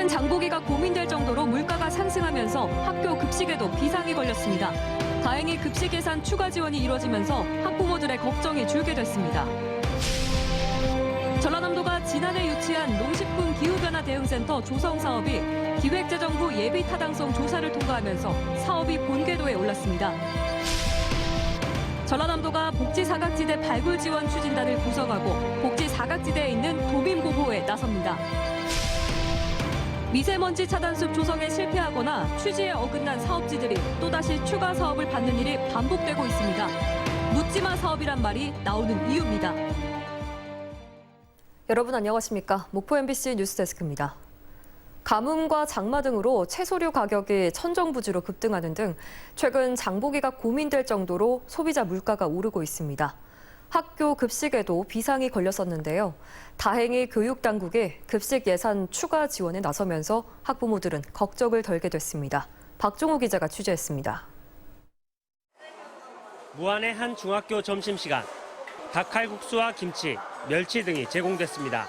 최근 장보기가 고민될 정도로 물가가 상승하면서 학교 급식에도 비상이 걸렸습니다. 다행히 급식 예산 추가 지원이 이뤄지면서 학부모들의 걱정이 줄게 됐습니다. 전라남도가 지난해 유치한 농식품 기후변화 대응센터 조성 사업이 기획재정부 예비 타당성 조사를 통과하면서 사업이 본궤도에 올랐습니다. 전라남도가 복지 사각지대 발굴 지원 추진단을 구성하고 복지 사각지대에 있는 도민 보호에 나섭니다. 미세먼지 차단숲 조성에 실패하거나 취지에 어긋난 사업지들이 또다시 추가 사업을 받는 일이 반복되고 있습니다. 묻지마 사업이란 말이 나오는 이유입니다. 여러분 안녕하십니까? 목포 MBC 뉴스데스크입니다. 가뭄과 장마 등으로 채소류 가격이 천정부지로 급등하는 등 최근 장보기가 고민될 정도로 소비자 물가가 오르고 있습니다. 학교 급식에도 비상이 걸렸었는데요. 다행히 교육당국이 급식 예산 추가 지원에 나서면서 학부모들은 걱정을 덜게 됐습니다. 박종호 기자가 취재했습니다. 무안의 한 중학교 점심시간. 닭칼국수와 김치, 멸치 등이 제공됐습니다.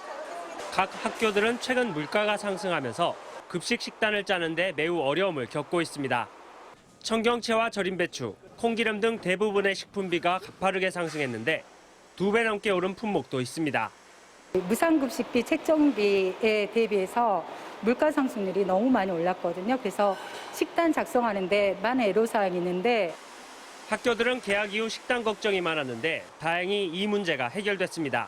각 학교들은 최근 물가가 상승하면서 급식 식단을 짜는데 매우 어려움을 겪고 있습니다. 청경채와 절임 배추, 콩기름 등 대부분의 식품비가 가파르게 상승했는데 2배 넘게 오른 품목도 있습니다. 무상급식비 책정비에 대비해서 물가 상승률이 너무 많이 올랐거든요. 그래서 식단 작성하는데 많은 애로사항이 있는데 학교들은 개학 이후 식단 걱정이 많았는데 다행히 이 문제가 해결됐습니다.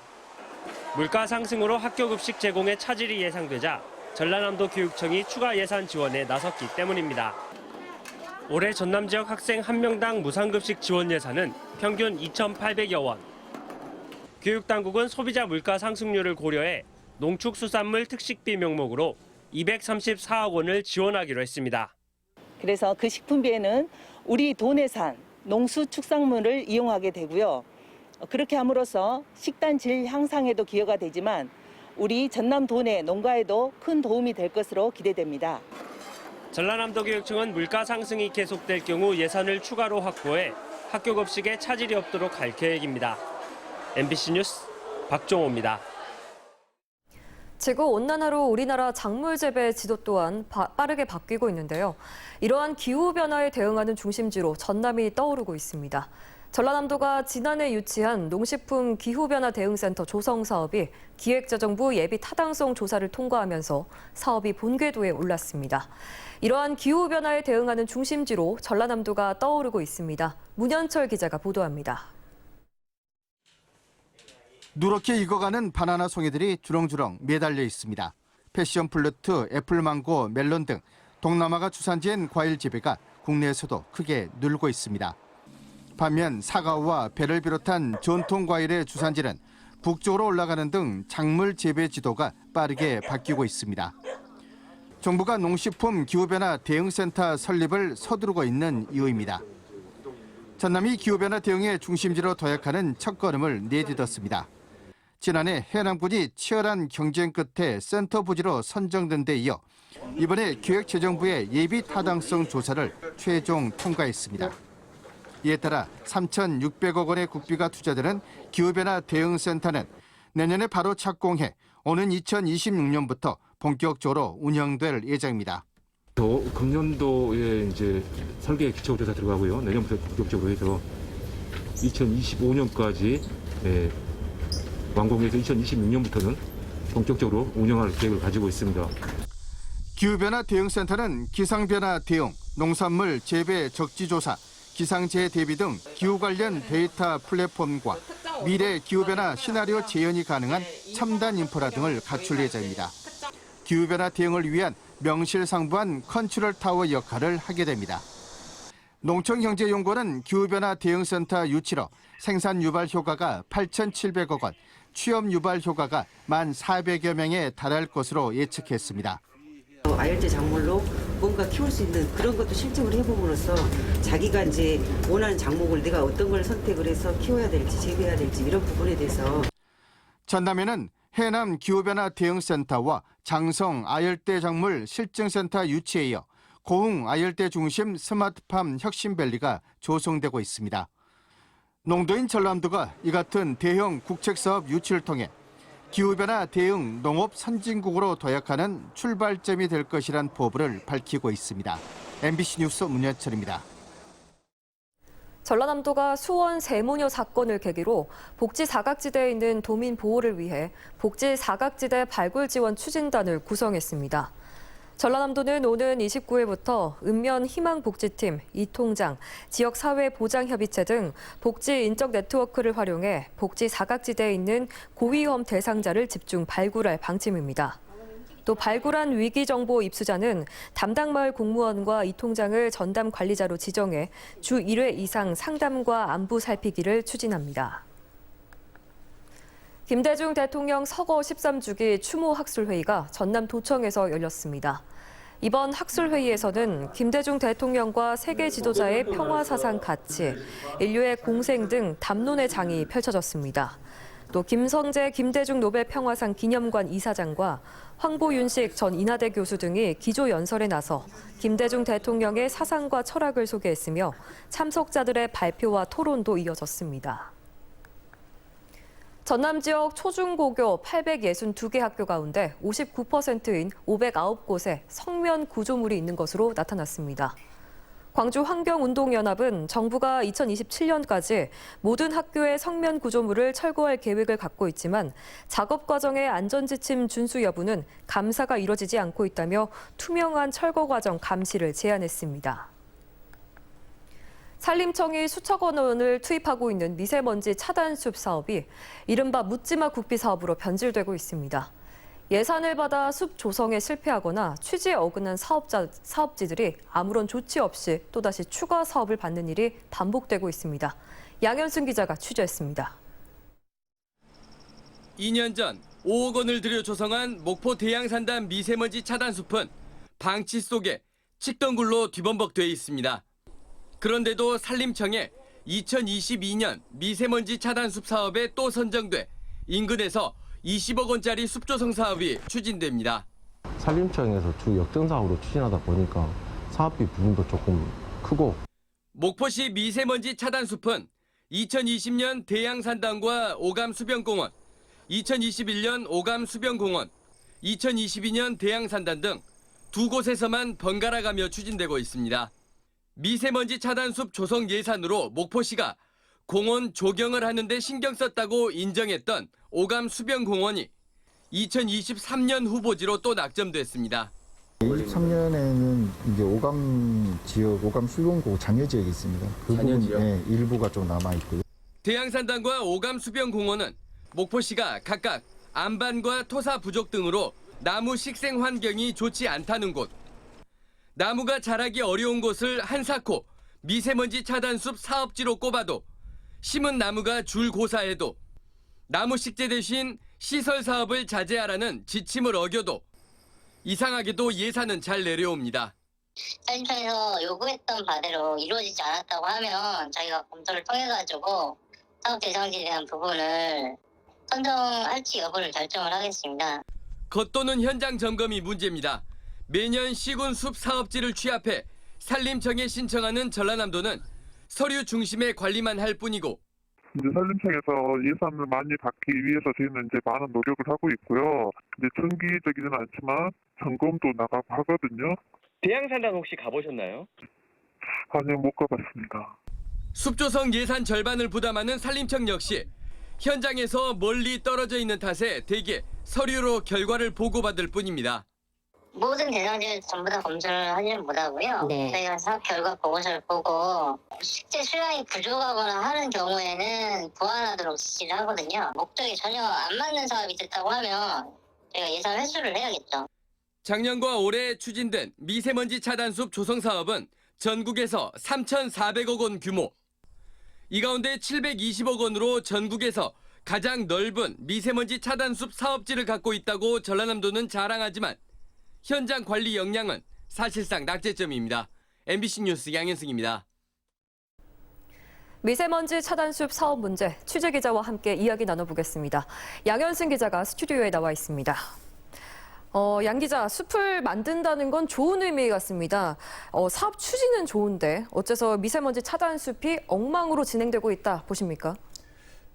물가 상승으로 학교 급식 제공에 차질이 예상되자 전라남도 교육청이 추가 예산 지원에 나섰기 때문입니다. 올해 전남 지역 학생 1명당 무상급식 지원 예산은 평균 2,800여 원. 교육당국은 소비자 물가 상승률을 고려해 농축수산물 특식비 명목으로 234억 원을 지원하기로 했습니다. 그래서 그 식품비에는 우리 도내산 농수축산물을 이용하게 되고요. 그렇게 함으로써 식단 질 향상에도 기여가 되지만 우리 전남 도내 농가에도 큰 도움이 될 것으로 기대됩니다. 전라남도 교육청은 물가 상승이 계속될 경우 예산을 추가로 확보해 학교 급식에 차질이 없도록 할 계획입니다. MBC 뉴스 박종호입니다. 지구온난화로 우리나라 작물 재배 지도 또한 빠르게 바뀌고 있는데요. 이러한 기후변화에 대응하는 중심지로 전남이 떠오르고 있습니다. 전라남도가 지난해 유치한 농식품 기후변화 대응센터 조성 사업이 기획재정부 예비 타당성 조사를 통과하면서 사업이 본궤도에 올랐습니다. 이러한 기후변화에 대응하는 중심지로 전라남도가 떠오르고 있습니다. 문현철 기자가 보도합니다. 누렇게 익어가는 바나나 송이들이 주렁주렁 매달려 있습니다. 패션 플루트, 애플망고, 멜론 등 동남아가 주산지인 과일 재배가 국내에서도 크게 늘고 있습니다. 반면 사과와 배를 비롯한 전통 과일의 주산지는 북쪽으로 올라가는 등 작물 재배 지도가 빠르게 바뀌고 있습니다. 정부가 농식품 기후변화 대응센터 설립을 서두르고 있는 이유입니다. 전남이 기후변화 대응의 중심지로 도약하는 첫걸음을 내딛었습니다. 지난해 해남군이 치열한 경쟁 끝에 센터 부지로 선정된 데 이어 이번에 기획재정부의 예비 타당성 조사를 최종 통과했습니다. 이에 따라 3,600억 원의 국비가 투자되는 기후변화 대응센터는 내년에 바로 착공해 오는 2026년부터 본격적으로 운영될 예정입니다. 금년도에 이제 설계 기초조사 들어가고요. 내년부터 본격적으로 해서 2025년까지 완공해서 2026년부터는 본격적으로 운영할 계획을 가지고 있습니다. 기후변화 대응센터는 기상변화 대응, 농산물 재배 적지조사, 기상재해 대비 등 기후 관련 데이터 플랫폼과 미래 기후변화 시나리오 재현이 가능한 첨단 인프라 등을 갖출 예정입니다. 기후변화 대응을 위한 명실상부한 컨트롤 타워 역할을 하게 됩니다. 농촌경제연구원은 기후변화 대응센터 유치로 생산 유발 효과가 8,700억 원, 취업 유발 효과가 1,400여 명에 달할 것으로 예측했습니다. 아열대 작물로 뭔가 키울 수 있는 그런 것도 실증을 해봄으로써 자기가 이제 원하는 작목을 내가 어떤 걸 선택을 해서 키워야 될지 재배해야 될지 이런 부분에 대해서 전남에는 해남 기후변화 대응센터와 장성 아열대 작물 실증센터 유치에 이어 고흥 아열대 중심 스마트팜 혁신밸리가 조성되고 있습니다. 농도인 전남도가 이 같은 대형 국책사업 유치를 통해 기후변화 대응 농업 선진국으로 도약하는 출발점이 될 것이란 포부를 밝히고 있습니다. MBC 뉴스 문현철입니다. 전라남도가 수원 세모녀 사건을 계기로 복지 사각지대에 있는 도민 보호를 위해 복지 사각지대 발굴 지원 추진단을 구성했습니다. 전라남도는 오는 29일부터 읍면 희망복지팀, 이통장, 지역사회보장협의체 등 복지 인적 네트워크를 활용해 복지 사각지대에 있는 고위험 대상자를 집중 발굴할 방침입니다. 또 발굴한 위기정보 입수자는 담당 마을 공무원과 이통장을 전담 관리자로 지정해 주 1회 이상 상담과 안부 살피기를 추진합니다. 김대중 대통령 서거 13주기 추모 학술회의가 전남 도청에서 열렸습니다. 이번 학술회의에서는 김대중 대통령과 세계 지도자의 평화사상 가치, 인류의 공생 등 담론의 장이 펼쳐졌습니다. 또 김성재 김대중 노벨 평화상 기념관 이사장과 황보윤식 전 인하대 교수 등이 기조 연설에 나서 김대중 대통령의 사상과 철학을 소개했으며 참석자들의 발표와 토론도 이어졌습니다. 전남 지역 초중고교 862개 학교 가운데 59%인 509곳에 성면 구조물이 있는 것으로 나타났습니다. 광주환경운동연합은 정부가 2027년까지 모든 학교의 성면 구조물을 철거할 계획을 갖고 있지만 작업 과정의 안전지침 준수 여부는 감사가 이뤄지지 않고 있다며 투명한 철거 과정 감시를 제안했습니다. 산림청이 수천억 원을 투입하고 있는 미세먼지 차단숲 사업이 이른바 묻지마 국비 사업으로 변질되고 있습니다. 예산을 받아 숲 조성에 실패하거나 취지에 어긋난 사업지들이 아무런 조치 없이 또다시 추가 사업을 받는 일이 반복되고 있습니다. 양현승 기자가 취재했습니다. 2년 전 5억 원을 들여 조성한 목포 대양산단 미세먼지 차단숲은 방치 속에 칡덩굴로 뒤범벅돼 있습니다. 그런데도 산림청에 2022년 미세먼지 차단숲 사업에 또 선정돼 인근에서 20억 원짜리 숲조성 사업이 추진됩니다. 산림청에서 주 역전 사업으로 추진하다 보니까 사업비 부분도 조금 크고. 목포시 미세먼지 차단숲은 2020년 대양산단과 오감수변공원, 2021년 오감수변공원, 2022년 대양산단 등 두 곳에서만 번갈아가며 추진되고 있습니다. 미세먼지 차단숲 조성 예산으로 목포시가 공원 조경을 하는데 신경 썼다고 인정했던 오감수변공원이 2023년 후보지로 또 낙점됐습니다. 23년에는 이제 오감 지역, 오감 수변고 잔여 지역이 있습니다. 그 부분 일부가 좀 남아 있고요. 대양산단과 오감수변공원은 목포시가 각각 안반과 토사 부족 등으로 나무 식생 환경이 좋지 않다는 곳, 나무가 자라기 어려운 곳을 한사코 미세먼지 차단숲 사업지로 꼽아도 심은 나무가 줄고사해도 나무 식재 대신 시설 사업을 자제하라는 지침을 어겨도 이상하게도 예산은 잘 내려옵니다. 산림청에서 요구했던 바대로 이루어지지 않았다고 하면 저희가 검토를 통해가지고 사업 대상지에 대한 부분을 선정할지 여부를 결정을 하겠습니다. 겉도는 현장 점검이 문제입니다. 매년 시군 숲 사업지를 취합해 산림청에 신청하는 전라남도는 서류 중심의 관리만 할 뿐이고 이제 산림청에서 예산을 많이 받기 위해서 저희는 이제 많은 노력을 하고 있고요. 이제 정기적이지는 않지만 점검도 나가고 하거든요. 대양산단 혹시 가보셨나요? 아니요, 못 가봤습니다. 숲조성 예산 절반을 부담하는 산림청 역시 현장에서 멀리 떨어져 있는 탓에 대개 서류로 결과를 보고받을 뿐입니다. 모든 대상지를 전부 다 검토를 하지는 못하고요. 저희가 사업 결과 보고서를 보고 실제 수량이 부족하거나 하는 경우에는 보완하도록 지시를 하거든요. 목적이 전혀 안 맞는 사업이 됐다고 하면 저희가 예산 회수를 해야겠죠. 작년과 올해 추진된 미세먼지 차단숲 조성 사업은 전국에서 3,400억 원 규모. 이 가운데 720억 원으로 전국에서 가장 넓은 미세먼지 차단숲 사업지를 갖고 있다고 전라남도는 자랑하지만 현장 관리 역량은 사실상 낙제점입니다. MBC 뉴스 양현승입니다. 미세먼지 차단숲 사업 문제 취재기자와 함께 이야기 나눠보겠습니다. 양현승 기자가 스튜디오에 나와 있습니다. 양 기자, 숲을 만든다는 건 좋은 의미 같습니다. 사업 추진은 좋은데 어째서 미세먼지 차단숲이 엉망으로 진행되고 있다 보십니까?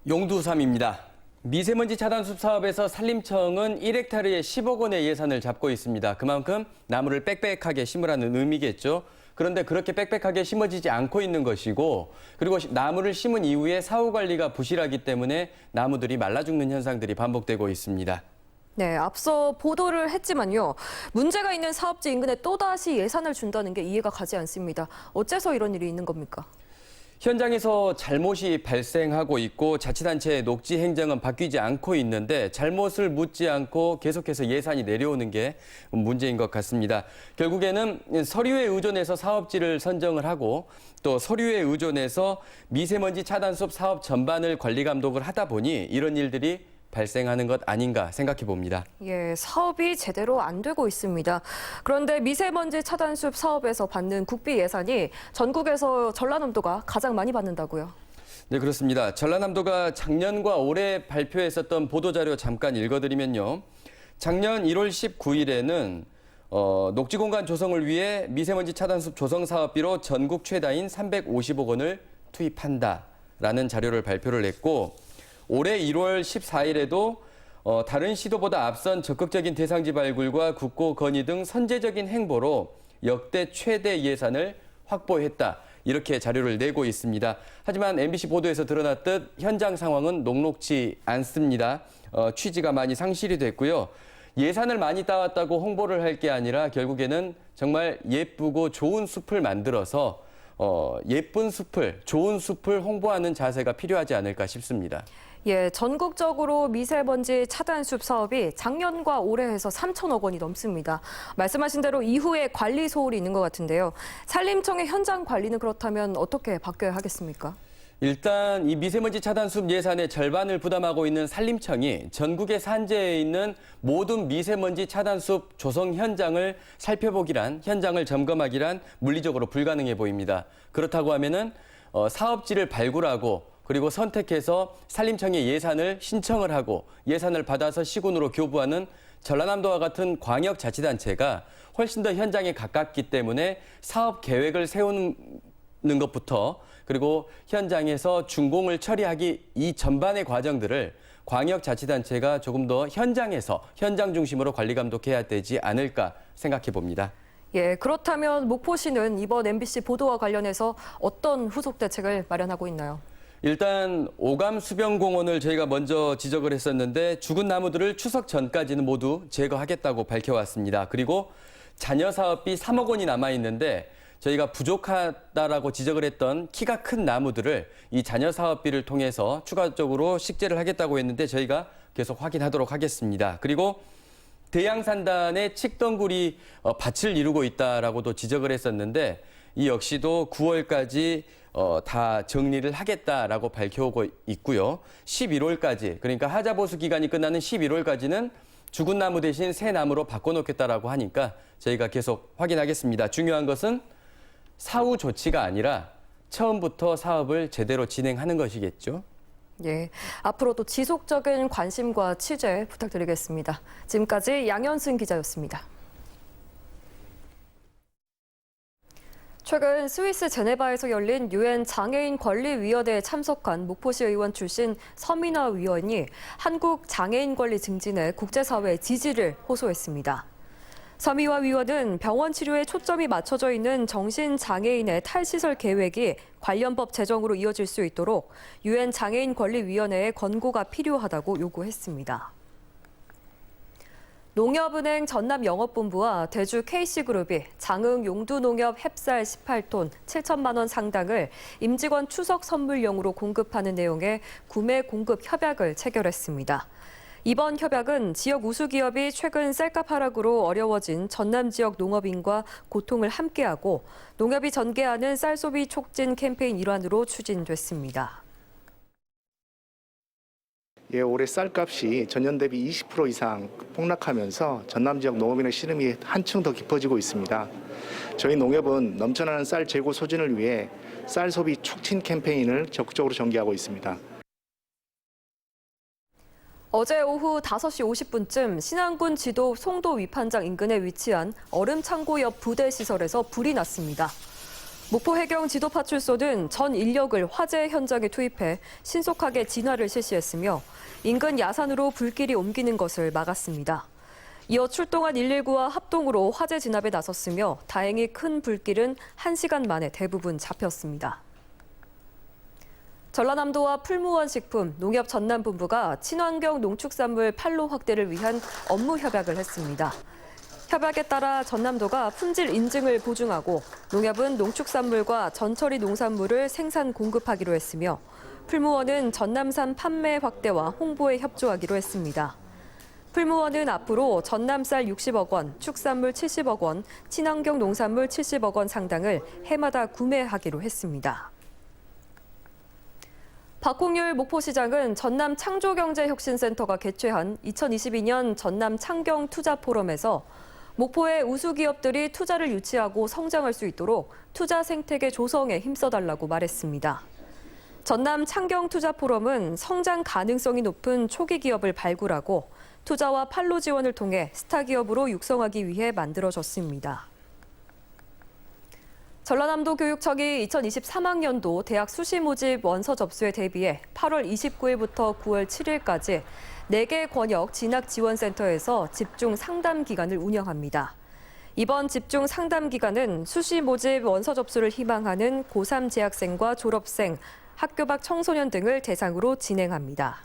용두삼입니다. 미세먼지 차단숲 사업에서 산림청은 1헥타르에 10억 원의 예산을 잡고 있습니다. 그만큼 나무를 빽빽하게 심으라는 의미겠죠. 그런데 그렇게 빽빽하게 심어지지 않고 있는 것이고, 그리고 나무를 심은 이후에 사후 관리가 부실하기 때문에 나무들이 말라 죽는 현상들이 반복되고 있습니다. 네, 앞서 보도를 했지만요. 문제가 있는 사업지 인근에 또다시 예산을 준다는 게 이해가 가지 않습니다. 어째서 이런 일이 있는 겁니까? 현장에서 잘못이 발생하고 있고 자치단체의 녹지 행정은 바뀌지 않고 있는데 잘못을 묻지 않고 계속해서 예산이 내려오는 게 문제인 것 같습니다. 결국에는 서류에 의존해서 사업지를 선정을 하고 또 서류에 의존해서 미세먼지 차단숲 사업 전반을 관리 감독을 하다 보니 이런 일들이 발생하는 것 아닌가 생각해 봅니다. 예, 사업이 제대로 안 되고 있습니다. 그런데 미세먼지 차단숲 사업에서 받는 국비 예산이 전국에서 전라남도가 가장 많이 받는다고요? 네, 그렇습니다. 전라남도가 작년과 올해 발표했었던 보도자료 잠깐 읽어드리면요. 작년 1월 19일에는 녹지공간 조성을 위해 미세먼지 차단숲 조성 사업비로 전국 최다인 350억 원을 투입한다라는 자료를 발표를 했고, 올해 1월 14일에도 다른 시도보다 앞선 적극적인 대상지 발굴과 국고 건의 등 선제적인 행보로 역대 최대 예산을 확보했다. 이렇게 자료를 내고 있습니다. 하지만 MBC 보도에서 드러났듯 현장 상황은 녹록지 않습니다. 취지가 많이 상실이 됐고요. 예산을 많이 따왔다고 홍보를 할 게 아니라 결국에는 정말 예쁘고 좋은 숲을 만들어서 예쁜 숲을, 좋은 숲을 홍보하는 자세가 필요하지 않을까 싶습니다. 예, 전국적으로 미세먼지 차단숲 사업이 작년과 올해 해서 3천억 원이 넘습니다. 말씀하신 대로 이후에 관리 소홀이 있는 것 같은데요. 산림청의 현장 관리는 그렇다면 어떻게 바뀌어야 하겠습니까? 일단 이 미세먼지 차단숲 예산의 절반을 부담하고 있는 산림청이 전국의 산재에 있는 모든 미세먼지 차단숲 조성 현장을 살펴보기란, 현장을 점검하기란 물리적으로 불가능해 보입니다. 그렇다고 하면은 사업지를 발굴하고 그리고 선택해서 산림청에 예산을 신청을 하고 예산을 받아서 시군으로 교부하는 전라남도와 같은 광역자치단체가 훨씬 더 현장에 가깝기 때문에 사업 계획을 세우는 것부터 그리고 현장에서 준공을 처리하기 이 전반의 과정들을 광역자치단체가 조금 더 현장에서 현장 중심으로 관리 감독해야 되지 않을까 생각해 봅니다. 예, 그렇다면 목포시는 이번 MBC 보도와 관련해서 어떤 후속 대책을 마련하고 있나요? 일단 오감 수변공원을 저희가 먼저 지적을 했었는데 죽은 나무들을 추석 전까지는 모두 제거하겠다고 밝혀왔습니다. 그리고 잔여 사업비 3억 원이 남아 있는데 저희가 부족하다라고 지적을 했던 키가 큰 나무들을 이 잔여 사업비를 통해서 추가적으로 식재를 하겠다고 했는데 저희가 계속 확인하도록 하겠습니다. 그리고 대양산단의 칡덩굴이 밭을 이루고 있다라고도 지적을 했었는데 이 역시도 9월까지 다 정리를 하겠다라고 밝혀오고 있고요. 11월까지, 그러니까 하자보수 기간이 끝나는 11월까지는 죽은 나무 대신 새 나무로 바꿔놓겠다라고 하니까 저희가 계속 확인하겠습니다. 중요한 것은 사후 조치가 아니라 처음부터 사업을 제대로 진행하는 것이겠죠. 예, 앞으로도 지속적인 관심과 취재 부탁드리겠습니다. 지금까지 양현승 기자였습니다. 최근 스위스 제네바에서 열린 유엔 장애인 권리위원회에 참석한 목포시 의원 출신 서민화 위원이 한국 장애인 권리 증진에 국제사회의 지지를 호소했습니다. 서미화 위원은 병원 치료에 초점이 맞춰져 있는 정신장애인의 탈시설 계획이 관련 법 제정으로 이어질 수 있도록 유엔 장애인 권리위원회의 권고가 필요하다고 요구했습니다. 농협은행 전남영업본부와 대주 KC그룹이 장흥 용두농협 햅쌀 18톤 7천만 원 상당을 임직원 추석 선물용으로 공급하는 내용의 구매 공급 협약을 체결했습니다. 이번 협약은 지역 우수기업이 최근 쌀값 하락으로 어려워진 전남 지역 농업인과 고통을 함께하고 농협이 전개하는 쌀 소비 촉진 캠페인 일환으로 추진됐습니다. 예, 올해 쌀값이 전년 대비 20% 이상 폭락하면서 전남 지역 농업인의 시름이 한층 더 깊어지고 있습니다. 저희 농협은 넘쳐나는 쌀 재고 소진을 위해 쌀 소비 촉진 캠페인을 적극적으로 전개하고 있습니다. 어제 오후 5시 50분쯤 신안군 지도 송도 위판장 인근에 위치한 얼음창고 옆 부대 시설에서 불이 났습니다. 목포 해경 지도파출소는 전 인력을 화재 현장에 투입해 신속하게 진화를 실시했으며 인근 야산으로 불길이 옮기는 것을 막았습니다. 이어 출동한 119와 합동으로 화재 진압에 나섰으며 다행히 큰 불길은 1시간 만에 대부분 잡혔습니다. 전라남도와 풀무원 식품, 농협 전남본부가 친환경 농축산물 판로 확대를 위한 업무 협약을 했습니다. 협약에 따라 전남도가 품질 인증을 보증하고 농협은 농축산물과 전처리 농산물을 생산 공급하기로 했으며 풀무원은 전남산 판매 확대와 홍보에 협조하기로 했습니다. 풀무원은 앞으로 전남쌀 60억 원, 축산물 70억 원, 친환경 농산물 70억 원 상당을 해마다 구매하기로 했습니다. 박홍률 목포시장은 전남 창조경제혁신센터가 개최한 2022년 전남 창경 투자 포럼에서 목포의 우수기업들이 투자를 유치하고 성장할 수 있도록 투자 생태계 조성에 힘써달라고 말했습니다. 전남 창경 투자 포럼은 성장 가능성이 높은 초기 기업을 발굴하고 투자와 판로 지원을 통해 스타 기업으로 육성하기 위해 만들어졌습니다. 전라남도 교육청이 2023학년도 대학 수시 모집 원서 접수에 대비해 8월 29일부터 9월 7일까지 4개 권역 진학지원센터에서 집중 상담 기간을 운영합니다. 이번 집중 상담 기간은 수시 모집 원서 접수를 희망하는 고3 재학생과 졸업생, 학교 밖 청소년 등을 대상으로 진행합니다.